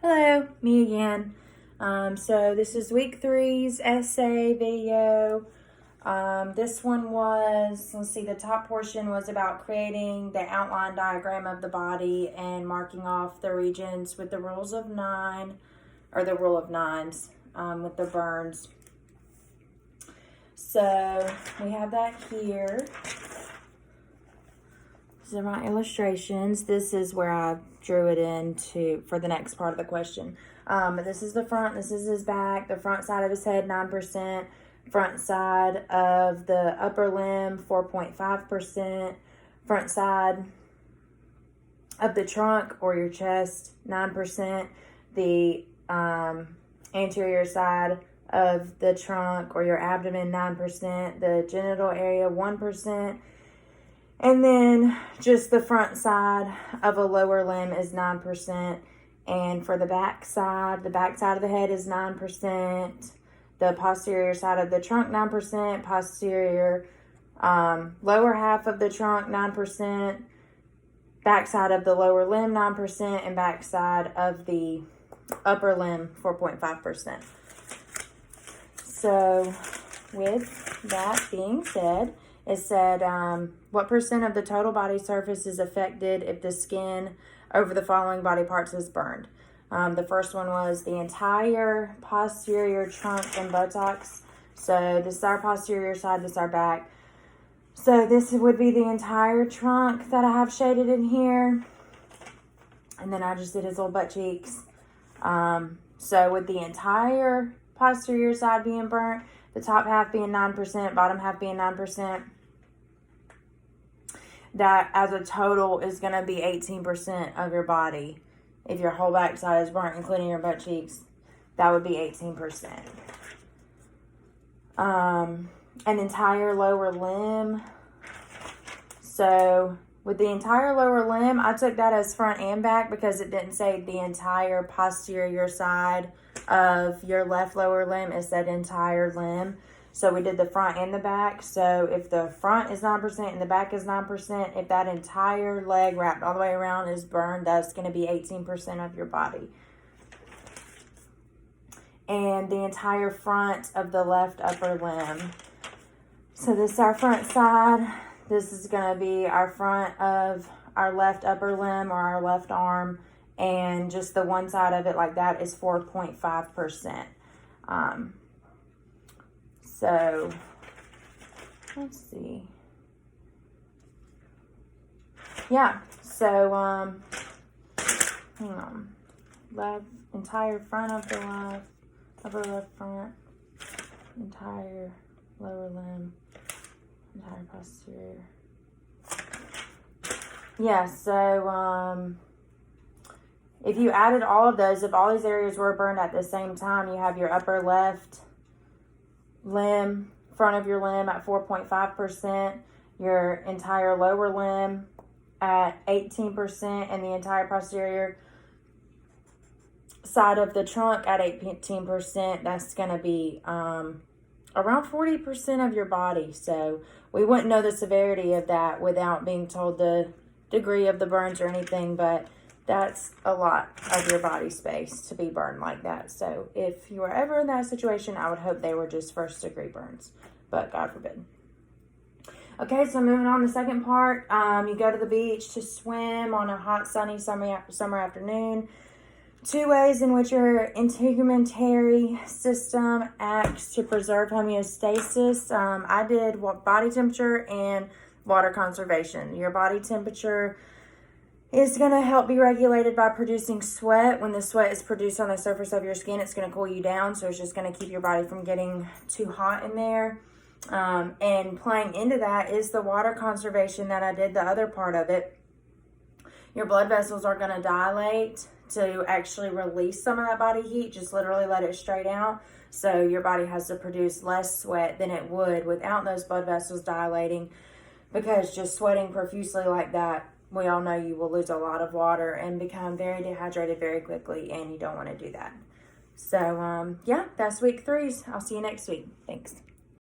Hello, me again. So this is week 3's essay video. This one was, let's see, the top portion was about creating the outline diagram of the body and marking off the regions with the rules of 9, or the rule of 9s, with the burns. So we have that here. These are my illustrations. This is where I drew it into for the next part of the question. This is the front, this is his back, the front side of his head, 9%, front side of the upper limb, 4.5%, front side of the trunk or your chest, 9%, the anterior side of the trunk or your abdomen, 9%, the genital area, 1%, and then just the front side of a lower limb is 9%. And for the back side of the head is 9%. The posterior side of the trunk, 9%. Posterior lower half of the trunk, 9%. Back side of the lower limb, 9%. And back side of the upper limb, 4.5%. So with that being said, it said, what percent of the total body surface is affected if the skin over the following body parts is burned? The first one was the entire posterior trunk and buttocks. So this is our posterior side, this is our back. So this would be the entire trunk that I have shaded in here. And then I just did his little butt cheeks. So with the entire posterior side being burnt, the top half being 9%, bottom half being 9%, that as a total is going to be 18% of your body. If your whole back side is burnt, including your butt cheeks, that would be 18%. An entire lower limb. So with the entire lower limb, I took that as front and back because it didn't say the entire posterior side of your left lower limb. It said entire limb. So we did the front and the back. So if the front is 9% and the back is 9%, if that entire leg wrapped all the way around is burned, that's going to be 18% of your body. And the entire front of the left upper limb. So this is our front side. This is going to be our front of our left upper limb or our left arm. And just the one side of it like that is 4.5%. So, let's see. Yeah, so, hang on. Left, entire front of the left, upper left front, entire lower limb, entire posterior. Yeah, so, if you added all of those, if all these areas were burned at the same time, you have your upper left limb, front of your limb at 4.5%, your entire lower limb at 18%, and the entire posterior side of the trunk at 18%. That's going to be around 40% of your body. So we wouldn't know the severity of that without being told the degree of the burns or anything, but that's a lot of your body space to be burned like that. So if you were ever in that situation, I would hope they were just first degree burns, but God forbid. Okay, so moving on to the second part. You go to the beach to swim on a hot, sunny summer afternoon. 2 ways in which your integumentary system acts to preserve homeostasis. I did body temperature and water conservation. Your body temperature is going to help be regulated by producing sweat. When the sweat is produced on the surface of your skin, it's going to cool you down. So it's just going to keep your body from getting too hot in there. And playing into that is the water conservation that I did, the other part of it. Your blood vessels are going to dilate to actually release some of that body heat. Just literally let it straight out. So your body has to produce less sweat than it would without those blood vessels dilating. Because just sweating profusely like that, we all know you will lose a lot of water and become very dehydrated very quickly, and you don't want to do that. So, yeah, that's week 3's. I'll see you next week. Thanks.